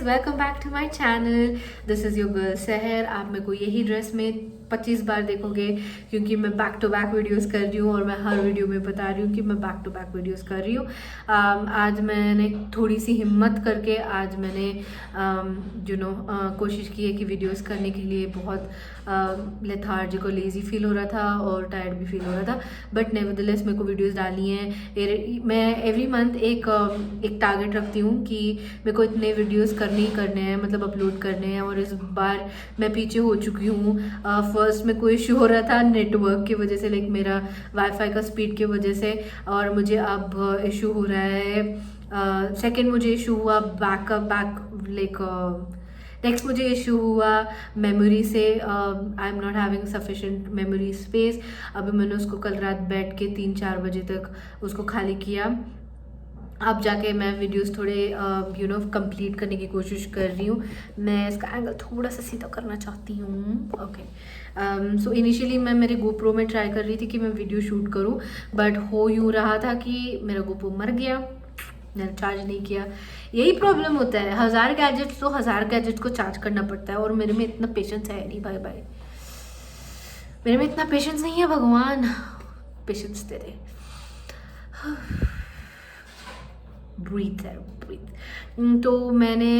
Guys, welcome back to my channel. This is your girl Sahar. आप मेरे को यही ड्रेस में 25 बार देखोगे क्योंकि मैं बैक टू बैक वीडियोस कर रही हूँ और मैं हर वीडियो में बता रही हूँ कि मैं बैक टू बैक वीडियोस कर रही हूँ। आज मैंने थोड़ी सी हिम्मत करके आज मैंने कोशिश की है कि वीडियोस करने के लिए। बहुत लेथार्जिक और लेज़ी फील हो रहा था और टायर्ड भी फील हो रहा था, बट नेवरदलेस मेरे को वीडियोस डालनी है। मैं एवरी मंथ एक टारगेट रखती हूँ कि मेरे को इतने वीडियोस करने ही करने हैं, मतलब अपलोड करने हैं। और इस बार मैं पीछे हो चुकी हूँ। फर्स्ट में कोई इशू हो रहा था नेटवर्क की वजह से, लाइक मेरा वाईफाई का स्पीड की वजह से, और मुझे अब इशू हो रहा है। सेकंड मुझे इशू हुआ नेक्स्ट मुझे इशू हुआ मेमोरी से। I am not having sufficient memory space. अभी मैंने उसको कल रात बैठ के 3-4 बजे तक उसको खाली किया। अब जाके मैं वीडियोस थोड़े कंप्लीट करने की कोशिश कर रही हूँ। मैं इसका एंगल थोड़ा सा सीधा करना चाहती हूँ। ओके, सो इनिशियली मैं मेरे गोप्रो में ट्राई कर रही थी कि मैं वीडियो शूट करूँ, बट हो यूँ रहा था कि मेरा गोप्रो मर गया, मैंने चार्ज नहीं किया। यही प्रॉब्लम होता है, 1000 गैजेट्स तो 1000 गैजेट्स को चार्ज करना पड़ता है, और मेरे में इतना पेशेंस है नहीं। भाई मेरे में इतना पेशेंस नहीं है, भगवान पेशेंस दे दे। ब्रीथ है, ब्रीथ। तो मैंने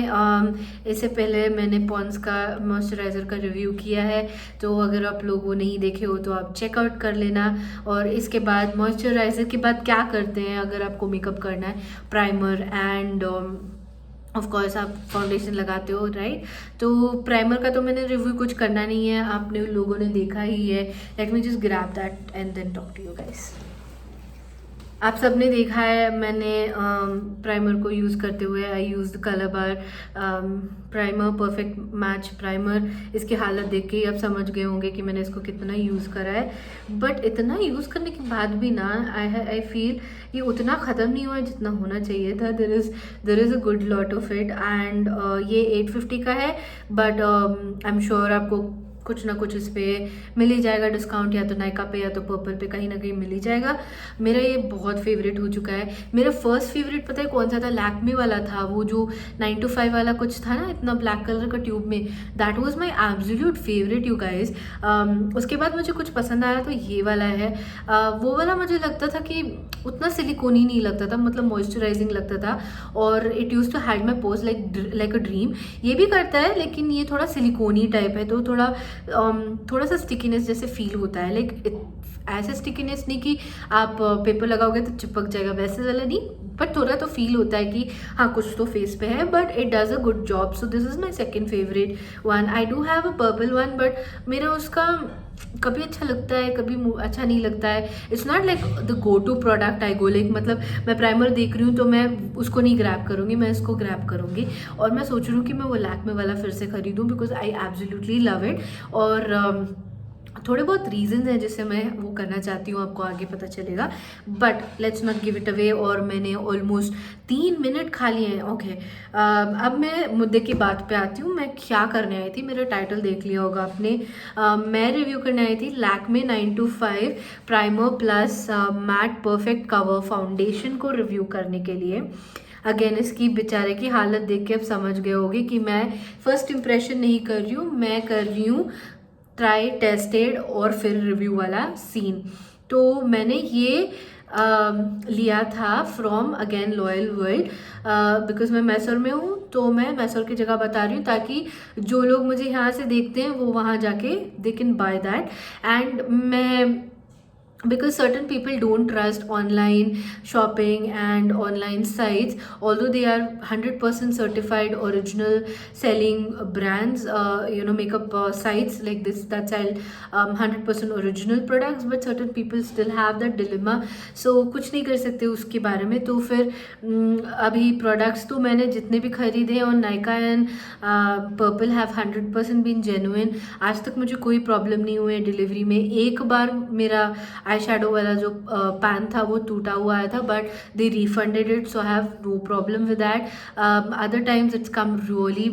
इससे पहले मैंने पॉन्स का मॉइस्चराइज़र का रिव्यू किया है, तो अगर आप लोग वो नहीं देखे हो तो आप चेकआउट कर लेना। और इसके बाद मॉइस्चराइज़र के बाद क्या करते हैं अगर आपको मेकअप करना है, प्राइमर एंड ऑफ कोर्स आप फाउंडेशन लगाते हो, राइट। तो प्राइमर का तो मैंने रिव्यू कुछ करना नहीं है, आपने लोगों ने देखा ही है। Let me just grab that and then talk to you guys. आप सबने देखा है मैंने प्राइमर को यूज़ करते हुए। आई यूज़ कलर बार प्राइमर, परफेक्ट मैच प्राइमर। इसकी हालत देख के ही आप समझ गए होंगे कि मैंने इसको कितना यूज़ करा है। बट इतना यूज़ करने के बाद भी ना आई फील ये उतना ख़त्म नहीं हुआ है जितना होना चाहिए था। There is a good lot of it. And ये 850 का है, बट आई एम श्योर आपको कुछ ना कुछ इस पर मिल ही जाएगा डिस्काउंट, या तो नायका पे या तो पर्पल पे कहीं ना कहीं मिल ही जाएगा। मेरा ये बहुत फेवरेट हो चुका है। मेरा फर्स्ट फेवरेट पता है कौन सा था? लैक्मे वाला था, वो जो 9 to 5 वाला कुछ था ना, इतना ब्लैक कलर का ट्यूब में। That was my absolute favourite you guys. उसके बाद मुझे कुछ पसंद आया तो ये वाला है। वो वाला मुझे लगता था कि उतना सिलिकॉनी नहीं लगता था, मतलब मॉइस्चराइजिंग लगता था, और it use to hide my pores like a dream. ये भी करता है, लेकिन ये थोड़ा सिलिकॉनी टाइप है, तो थोड़ा सा स्टिकीनेस जैसे फील होता है। लाइक ऐसे स्टिकीनेस नहीं कि आप पेपर लगाओगे तो चिपक जाएगा, वैसे वाला नहीं, बट थोड़ा तो फील होता है कि हाँ कुछ तो फेस पे है, but it does a good job. So this is my second favourite one. I do have a purple one, but मेरा उसका कभी अच्छा लगता है कभी अच्छा नहीं लगता है। It's not like the go to product I go like, मतलब मैं प्राइमर देख रही हूँ तो मैं उसको नहीं ग्रैब करूँगी, मैं इसको ग्रैब करूँगी। और मैं सोच रही हूँ कि मैं वो लैक्मे वाला फिर से खरीदूँ, because I absolutely love it. और थोड़े बहुत रीजंस हैं जिससे मैं वो करना चाहती हूँ, आपको आगे पता चलेगा, but let's not give it away. और मैंने ऑलमोस्ट 3 मिनट खा लिए हैं। ओके, अब मैं मुद्दे की बात पे आती हूँ। मैं क्या करने आई थी, मेरा टाइटल देख लिया होगा आपने। मैं रिव्यू करने आई थी Lakme 9 to 5 primer plus mat perfect cover foundation को रिव्यू करने के लिए। अगेन इसकी बेचारे की हालत देख के अब समझ गए होगे कि मैं फर्स्ट इम्प्रेशन नहीं कर रही हूँ, मैं कर रही हूँ ट्राई, टेस्टेड और फिर रिव्यू वाला सीन। तो मैंने ये लिया था from again loyal world, because मैं मैसूर में हूँ, तो मैं मैसूर की जगह बता रही हूँ ताकि जो लोग मुझे यहाँ से देखते हैं वो वहाँ जाके they can by that. And मैं because certain people don't trust online shopping and online sites, although they are 100% certified original selling brands, makeup sites like this that sell 100% original products, but certain people still have that dilemma. So कुछ नहीं कर सकते उसके बारे में। तो फिर अभी प्रोडक्ट्स तो मैंने जितने भी खरीदे और Nykaa and Purplle have 100% been genuine. आज तक मुझे कोई प्रॉब्लम नहीं हुई है डिलीवरी में। एक बार मेरा आई शेडो वाला जो पैन था वो टूटा हुआ आया था, but they refunded it, so I have no problem with that. Other times it's come really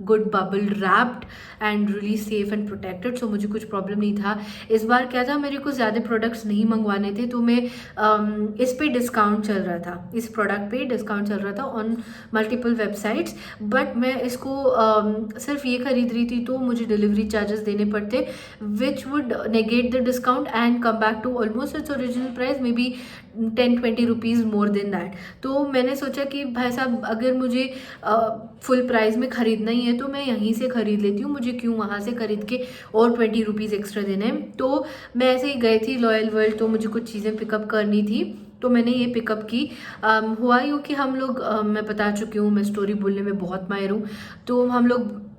good bubble wrapped and really safe and protected, so मुझे कुछ प्रॉब्लम नहीं था. इस बार क्या था, मेरे को ज़्यादा प्रोडक्ट्स नहीं मंगवाने थे, तो मैं इस पे डिस्काउंट चल रहा था, इस प्रोडक्ट पे डिस्काउंट चल रहा था ऑन मल्टीपल वेबसाइट्स, बट मैं इसको सिर्फ ये खरीद रही थी तो मुझे डिलीवरी चार्जेस देने पड़ते, which would negate the discount and come back to almost its original price, maybe 10-20 rupees more than that. तो मैंने सोचा कि भाई साहब अगर मुझे फुल प्राइस में ख़रीदना ही है तो मैं यहीं से ख़रीद लेती हूँ, मुझे क्यों वहाँ से ख़रीद के और 20 रुपीज़ एक्स्ट्रा देने हैं. तो मैं ऐसे ही गई थी लॉयल वर्ल्ड, तो मुझे कुछ चीज़ें पिकअप करनी थी, तो मैंने ये पिकअप की. हुआ यूँ कि हम लोग मैं बता चुकी हूँ, मैं स्टोरी बोलने में बहुत माहिर हूँ. तो हम लोग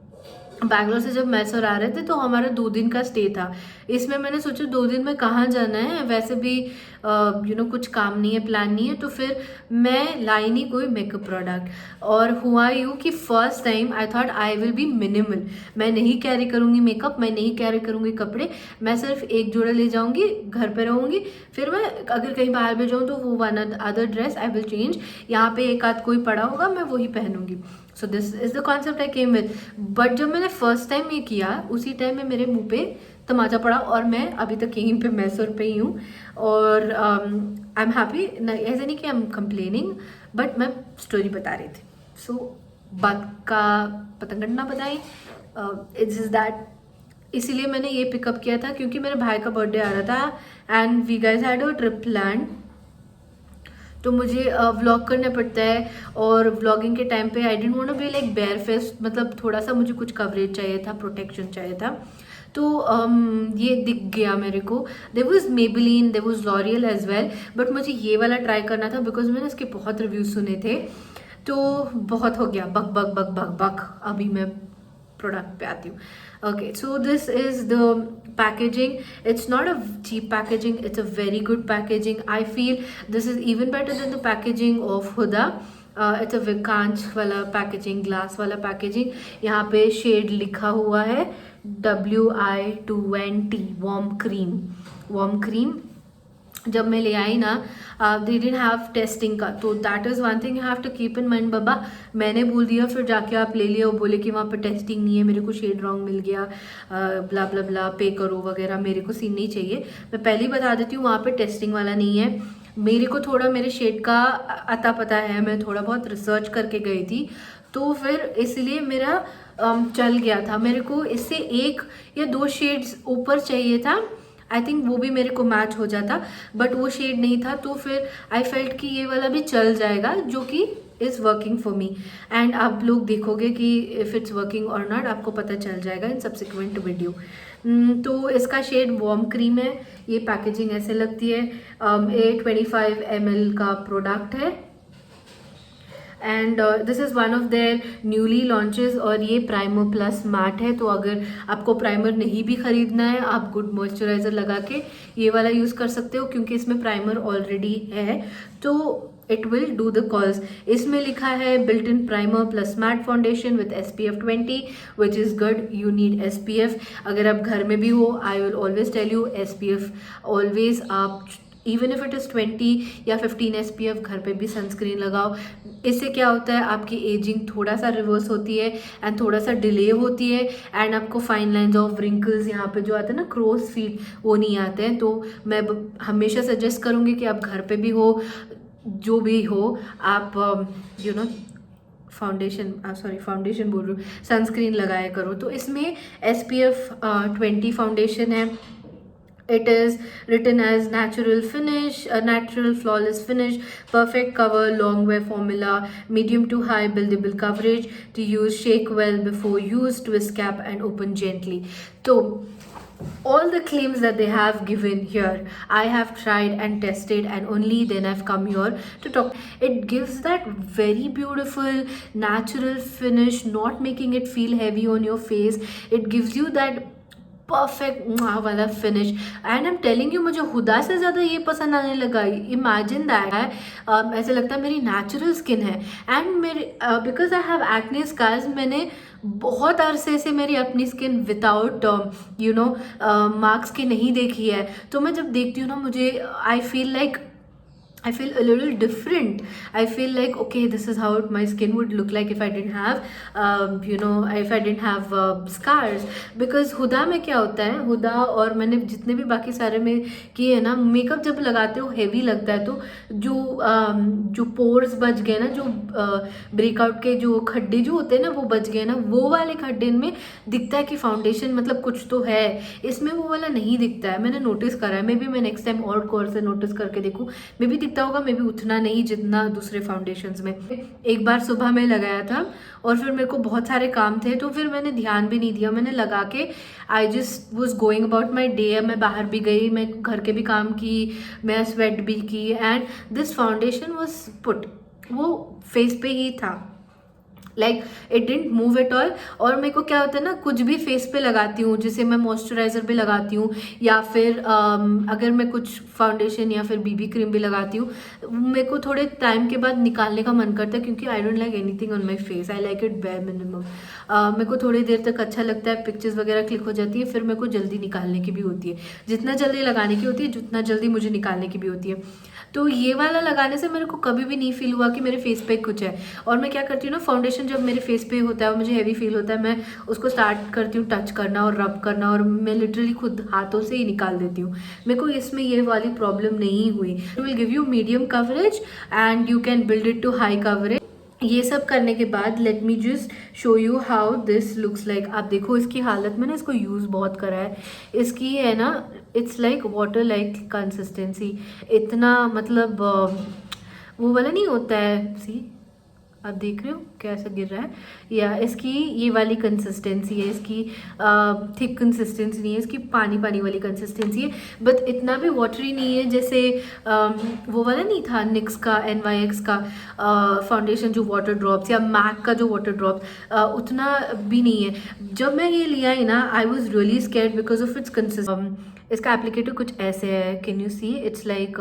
बैंगलोर से जब मैसूर आ रहे थे तो हमारा 2 दिन का स्टे था. इसमें मैंने सोचा 2 दिन में कहाँ जाना है, वैसे भी कुछ काम नहीं है, प्लान नहीं है, तो फिर मैं लाई नहीं कोई मेकअप प्रोडक्ट. और हुआ यूँ कि first time I thought I will be minimal, मैं नहीं कैरी करूँगी मेकअप, मैं नहीं कैरी करूँगी कपड़े, मैं सिर्फ एक जोड़ा ले जाऊँगी, घर पे रहूँगी, फिर मैं अगर कहीं बाहर भी जाऊँ तो वो one other dress I will change, यहाँ पे एक आध कोई पड़ा होगा मैं वही पहनूंगी. So this is the concept I came with. But जब मैंने फर्स्ट टाइम ये किया उसी टाइम में मेरे मुंह पे तमाचा पड़ा, और मैं अभी तक यहीं पे मैसूर पे ही हूँ. और आई एम हैप्पी, ऐसे नहीं कि आई एम कंप्लेनिंग, बट मैं स्टोरी बता रही थी. सो बात का पतंगड़ ना बताएं, इट्स इज दैट. इसीलिए मैंने ये पिकअप किया था क्योंकि मेरे भाई का बर्थडे आ रहा था and we guys had a trip plan. तो मुझे व्लॉग करना पड़ता है, और व्लॉगिंग के टाइम पे I didn't want to be like bare face, मतलब थोड़ा सा मुझे कुछ कवरेज चाहिए था, प्रोटेक्शन चाहिए था. तो ये दिख गया मेरे को. There was Maybelline, there was L'Oreal as well, but मुझे ये वाला ट्राई करना था बिकॉज मैंने इसके बहुत रिव्यूज़ सुने थे. तो बहुत हो गया बक बक बक बक बक, अभी मैं प्रोडक्ट पे आती हूँ. Okay, so this is the packaging. It's not a cheap packaging, it's a very good packaging. I feel this is even better than the packaging of Huda. It's a कांच वाला पैकेजिंग, ग्लास वाला packaging. यहाँ पे shade लिखा हुआ है WI20 warm cream. जब मैं ले आई ना, दे डिडंट हैव टेस्टिंग का, तो that is one thing you have to keep in mind. बाबा मैंने बोल दिया, फिर जाके आप ले लिया, वो बोले कि वहाँ पर टेस्टिंग नहीं है, मेरे को शेड रॉन्ग मिल गया, ब्ला ब्ला ब्ला, पे करो वगैरह, मेरे को सीन नहीं चाहिए. मैं पहले ही बता देती हूँ, वहाँ पे टेस्टिंग वाला नहीं है. मेरे को थोड़ा मेरे शेड का अता पता है, मैं थोड़ा बहुत रिसर्च करके गई थी, तो फिर इसलिए मेरा चल गया था. मेरे को इससे 1 या 2 शेड्स ऊपर चाहिए था, आई थिंक वो भी मेरे को मैच हो जाता, बट वो शेड नहीं था. तो फिर आई फेल्ट कि ये वाला भी चल जाएगा, जो कि is working for me. And आप लोग देखोगे कि इफ़ इट्स वर्किंग और नॉट, आपको पता चल जाएगा इन सब्सिक्वेंट वीडियो. तो इसका शेड वार्म क्रीम है. ये पैकेजिंग ऐसे लगती है. 25 ml का प्रोडक्ट है, and this is one of their newly launches. और ये प्राइमर प्लस मैट है, तो अगर आपको प्राइमर नहीं भी ख़रीदना है, आप गुड मॉइस्चराइज़र लगा के ये वाला यूज़ कर सकते हो, क्योंकि इसमें प्राइमर ऑलरेडी है, तो it will do the cause. इसमें लिखा है built in primer plus matte foundation with SPF 20, which is good. You need SPF. अगर आप घर में भी हो, I will always tell you SPF always. आप इवन इफ इट इज़ 20 या 15 SPF घर पे भी सनस्क्रीन लगाओ. इससे क्या होता है, आपकी एजिंग थोड़ा सा रिवर्स होती है एंड थोड़ा सा डिले होती है, एंड आपको फाइन लाइंस ऑफ रिंकल्स यहाँ पे जो आते हैं ना, क्रोज फीट, वो नहीं आते हैं. तो मैं हमेशा सजेस्ट करूँगी कि आप घर पे भी हो, जो भी हो, आप फाउंडेशन बोल रही हूँ, सनस्क्रीन लगाया करो. तो इसमें SPF 20 फाउंडेशन है. It is written as natural finish, natural flawless finish, perfect cover, long wear formula, medium to high buildable coverage, to use, shake well before use, twist cap and open gently. So all the claims that they have given here, I have tried and tested, and only then I've come here to talk. It gives that very beautiful natural finish, not making it feel heavy on your face. It gives you that perfect वाला finish. And I am telling you, मुझे Huda से ज़्यादा ये पसंद आने लगा। Imagine that है, ऐसे लगता है मेरी नेचुरल स्किन है। एंड मेरे because I have acne scars, मैंने बहुत अरसे से मेरी अपनी skin without you know marks की नहीं देखी है। तो मैं जब देखती हूँ ना, मुझे I feel a little different. I feel like, okay, this is how my skin would look like if I didn't have, if I didn't have scars. Because हुदा में क्या होता है, हुदा और मैंने जितने भी बाकी सारे में किए हैं ना, मेकअप जब लगाते हो हेवी लगता है, तो जो पोर्स बच गए ना, जो ब्रेकआउट के जो खड्डे जो होते हैं ना, वो बच गए ना, वो वाले खड्डे में दिखता है कि फाउंडेशन मतलब कुछ तो है। इसमें वो वाला नहीं दिखता है, मैंने नोटिस करा है। मे बी मैं नेक्स्ट टाइम और कोर से नोटिस करके देखूँ, मे बी दिखता होगा, मे बी उतना नहीं जितना दूसरे फाउंडेशंस में। एक बार सुबह में लगाया था और फिर मेरे को बहुत सारे काम थे, तो फिर मैंने ध्यान भी नहीं दिया, मैंने लगा के I just was going about my day. मैं बाहर भी गई, मैं घर के भी काम की, मैं स्वेट भी की, and this foundation was put, वो फेस पे ही था, like it didn't move at all. और मेरे को क्या होता है ना, कुछ भी फेस पे लगाती हूँ, जैसे मैं मॉइस्चराइज़र भी लगाती हूँ, या फिर अगर मैं कुछ फाउंडेशन या फिर बीबी क्रीम भी लगाती हूँ, मेरे को थोड़े टाइम के बाद निकालने का मन करता है, क्योंकि I don't like anything on my face, I like it bare minimum. मेरे को थोड़ी देर तक अच्छा लगता है, पिक्चर्स वगैरह क्लिक हो जाती है, फिर मेरे को जल्दी निकालने की भी होती है, जितना जल्दी लगाने की होती है जितना जल्दी मुझे निकालने की भी होती है। तो ये वाला लगाने से मेरे को कभी भी नहीं फील हुआ कि मेरे फेस पे कुछ है। और मैं क्या करती हूँ ना, फाउंडेशन जब मेरे फेस पे होता है और मुझे हैवी फील होता है, मैं उसको स्टार्ट करती हूँ टच करना और रब करना, और मैं लिटरली खुद हाथों से ही निकाल देती हूँ। मेरे को इसमें ये वाली प्रॉब्लम नहीं हुई। It will give you medium coverage and you can build it to high coverage. ये सब करने के बाद let me just show you how this looks like. आप देखो इसकी हालत, मैंने इसको यूज़ बहुत करा है। इसकी है ना, it's like water like consistency, इतना मतलब वो वाला नहीं होता है, सी आप देख रहे हो कैसा गिर रहा है, या इसकी ये वाली कंसिस्टेंसी है, इसकी थिक कंसिस्टेंसी नहीं है, इसकी पानी पानी वाली कंसिस्टेंसी है, बट इतना भी वाटरी नहीं है जैसे वो वाला नहीं था निक्स का NYX का फाउंडेशन जो वाटर ड्रॉप्स, या मैक का जो वाटर ड्रॉप्स, उतना भी नहीं है। जब मैं ये लिया है ना, I was really scared because of its consistency. इसका एप्लीकेटर कुछ ऐसे है, can you see, it's like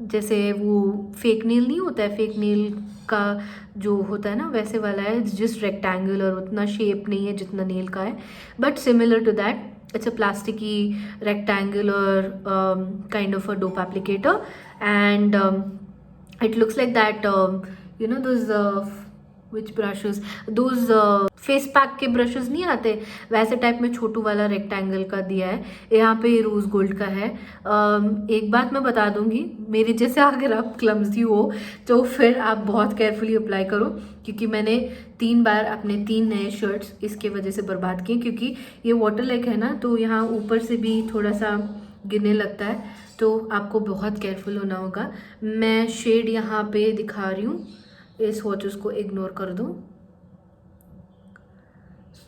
जैसे वो फेक नेल नहीं होता है, फेक नेल का जो होता है ना, वैसे वाला है, जस्ट रेक्टेंगल, और उतना शेप नहीं है जितना नेल का है, but similar to that. It's a plasticky rectangle और kind of a dope applicator, and it looks like that, you know those which brushes, those face pack के ब्रशेस नहीं आते, वैसे टाइप में छोटू वाला रेक्टेंगल का दिया है। यहाँ पे रोज़ गोल्ड का है। एक बात मैं बता दूंगी, मेरे जैसे अगर आप क्लमजी हो तो फिर आप बहुत केयरफुली अप्लाई करो, क्योंकि मैंने 3 बार अपने 3 नए शर्ट्स इसके वजह से बर्बाद किए, क्योंकि ये वाटर लाइक है ना, तो यहाँ ऊपर से भी थोड़ा सा गिरने लगता है, तो आपको बहुत केयरफुल होना होगा। मैं शेड यहाँ पे दिखा रही हूँ, इस वॉचेस को इग्नोर कर दो।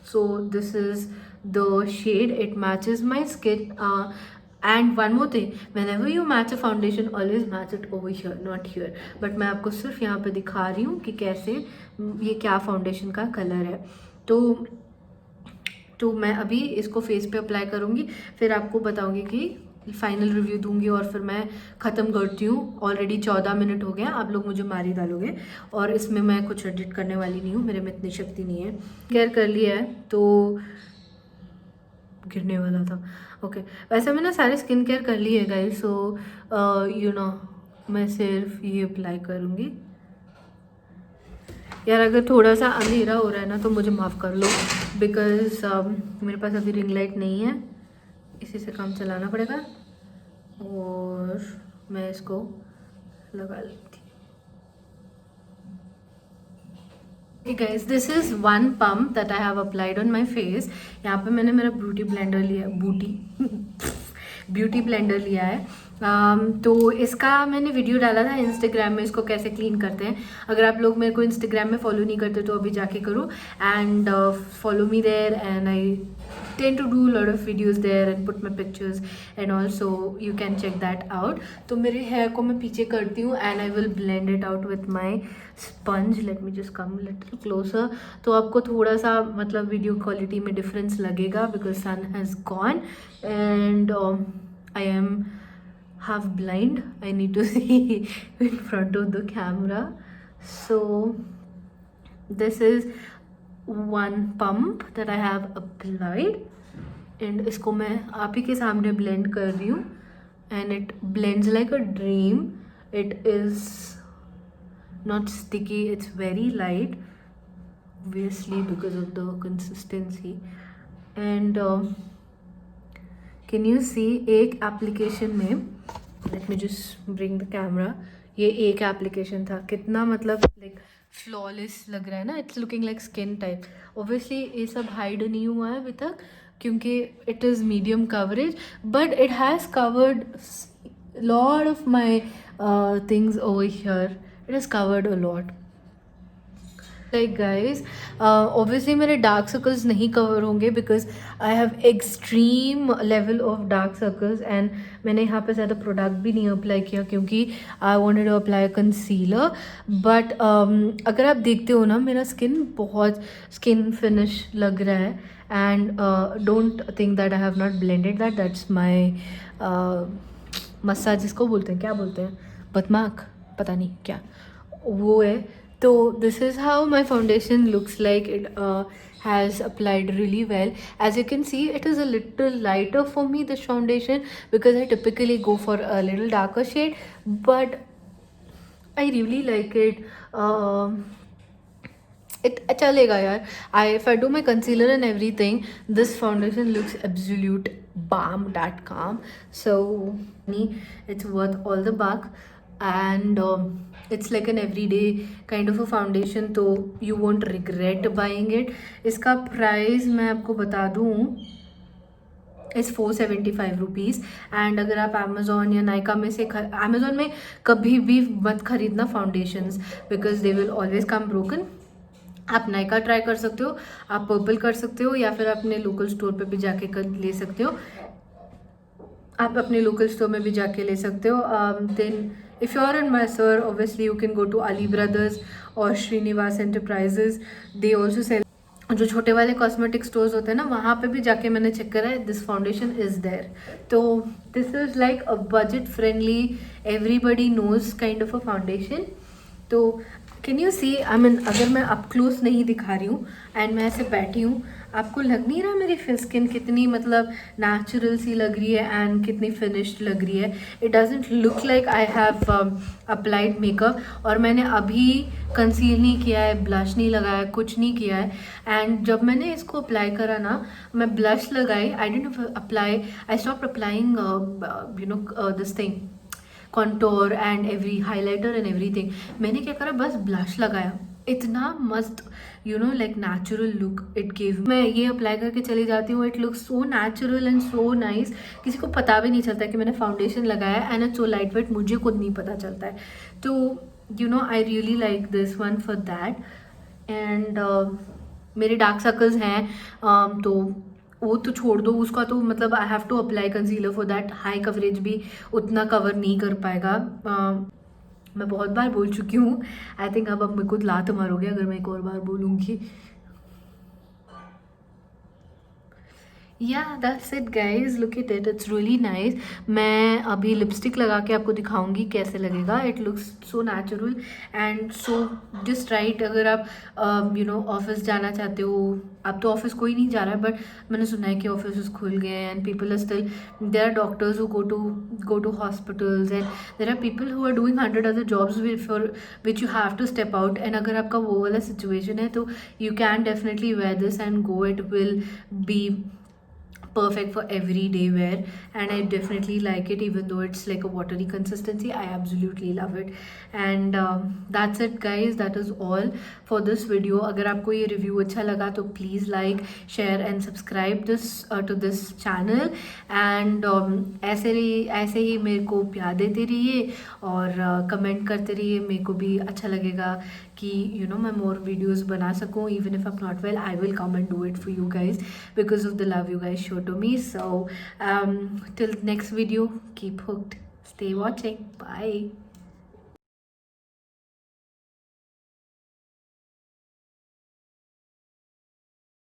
So this is the shade, it matches my skin, and one more thing, whenever you match a foundation always match it over here, not here, but मैं आपको सिर्फ यहाँ पे दिखा रही हूँ कि कैसे ये क्या फाउंडेशन का कलर है। तो मैं अभी इसको फेस पे अप्लाई करूँगी, फिर आपको बताऊँगी कि फाइनल रिव्यू दूंगी, और फिर मैं ख़त्म करती हूँ। ऑलरेडी 14 मिनट हो गया, आप लोग मुझे मारी डालोगे, और इसमें मैं कुछ एडिट करने वाली नहीं हूँ, मेरे में इतनी शक्ति नहीं है। केयर कर लिया है, तो गिरने वाला था। ओके, वैसे मैंने सारे स्किन केयर कर ली है गाइस, सो यू नो मैं सिर्फ ये अप्लाई करूँगी। यार अगर थोड़ा सा अंधेरा हो रहा है ना तो मुझे माफ़ कर लो, बिकॉज मेरे पास अभी रिंग लाइट नहीं है, इसी से काम चलाना पड़ेगा, और मैं इसको लगा लेती हूँ। Guys, this is 1 pump that I have applied on my face. यहाँ पे मैंने मेरा ब्यूटी ब्लेंडर लिया है। तो इसका मैंने वीडियो डाला था इंस्टाग्राम में, इसको कैसे क्लीन करते हैं। अगर आप लोग मेरे को इंस्टाग्राम में फॉलो नहीं करते तो अभी जाके करो, and follow me there, and I tend to do a lot of videos there and put my pictures and also you can check that out. तो मेरे hair को मैं पीछे करती हूँ and I will blend it out with my sponge. Let me just come a little closer. तो आपको थोड़ा सा मतलब वीडियो क्वालिटी में डिफरेंस लगेगा because sun has gone and I am half blind. I need to see in front of the camera. So this is one pump that I have applied and इसको मैं आप ही के सामने blend कर रही हूँ and it blends like a dream. It is not sticky, it's very light obviously because of the consistency and can you see एक application में, let me just bring the camera, ये एक application था, कितना मतलब like फ्लॉलेस लग रहा है ना, it's looking like skin type. Obviously ये सब हाइड नहीं हुआ है अभी तक क्योंकि it is medium coverage but it has covered lot of my things over here. It has covered a lot. Like guys obviously मेरे डार्क सर्कल्स नहीं कवर होंगे because I have extreme level of dark circles and मैंने यहाँ पे ज़्यादा product भी नहीं apply किया क्योंकि I wanted to apply concealer. But अगर आप देखते हो ना मेरा स्किन बहुत स्किन फिनिश लग रहा है and don't think that I have not blended that. That's my massage जिसको बोलते हैं, क्या बोलते हैं, बदमाक, पता नहीं क्या वो है. तो this is how my foundation looks like. It has applied really well. As you can see, it is a little lighter for me, this foundation, because I typically go for a little darker shade, but I really like it. It chalega yaar. If I do my concealer and everything, this foundation looks absolute balm.com. So it's worth all the buck. And it's like an everyday kind of a foundation, तो you won't regret buying it. इसका price मैं आपको बता दूँ is 475 rupees. And अगर आप Amazon या नायका में से अमेज़ॉन में कभी भी मत खरीदना foundations because they will always come broken. आप नायका ट्राई कर सकते हो, आप पर्पल कर सकते हो या फिर अपने लोकल स्टोर पे भी जाके ले सकते हो. आप अपने लोकल स्टोर में भी जाके ले सकते हो. Then if you are in Mysore, obviously you can go to Ali Brothers or Srinivas Enterprises. They also sell जो छोटे वाले कॉस्मेटिक स्टोर्स होते हैं ना, वहाँ पे भी जाके मैंने चेक करा है. This foundation is there. तो this is like a budget friendly, everybody knows kind of a foundation. तो can you see, I mean अगर मैं अप क्लोज नहीं दिखा रही हूँ एंड मैं ऐसे बैठी हूँ, आपको लग नहीं रहा मेरी स्किन कितनी मतलब नेचुरल सी लग रही है एंड कितनी फिनिश्ड लग रही है. It doesn't look like I have applied makeup. और मैंने अभी कंसील नहीं किया है, ब्लश नहीं लगाया, कुछ नहीं किया है. एंड जब मैंने इसको अप्लाई करा ना, मैं ब्लश लगाई, I didn't apply, I stop applying you know this thing contour and every highlighter and everything. मैंने क्या करा, बस ब्लश लगाया. इतना मस्त you know like natural look it give. मैं ये अप्लाई करके चली जाती हूँ. It looks so natural and so nice. किसी को पता भी नहीं चलता कि मैंने फाउंडेशन लगाया and it's so lightweight. मुझे खुद नहीं पता चलता है. तो you know I really like this one for that. And मेरे डार्क सर्कल्स हैं तो वो तो छोड़ दो, उसका तो मतलब I have to apply concealer for that. High coverage भी उतना कवर नहीं कर पाएगा. मैं बहुत बार बोल चुकी हूँ. आई थिंक अब मेरे को लात मारोगे अगर मैं एक और बार बोलूँगी. या that's it guys, look at it, it's really nice. मैं अभी लिपस्टिक लगा के आपको दिखाऊंगी कैसे लगेगा. It looks so natural and so just right. अगर आप यू नो ऑफिस जाना चाहते हो, अब तो ऑफिस कोई नहीं जा रहा है बट मैंने सुना है कि ऑफिस खुल गए हैं and people are still, there are doctors who go to hospitals and there are people who are doing 100 other jobs for which you have to step out. and अगर आपका वो वाला सिचुएशन है तो you can definitely wear this and go. It will be perfect for everyday wear, and I definitely like it. Even though it's like a watery consistency, I absolutely love it. And that's it guys, that is all for this video. अगर आपको ये review अच्छा लगा तो please like, share and subscribe to this channel, and ऐसे ही मेरे को प्यार देते रहिए और कमेंट करते रहिए. मेरे को भी अच्छा लगेगा कि मैं मोर वीडियोस बना सकूँ. Even if I'm not well, I will come and do it for you guys because of the love you guys show to me. So till next video, keep hooked, stay watching, bye.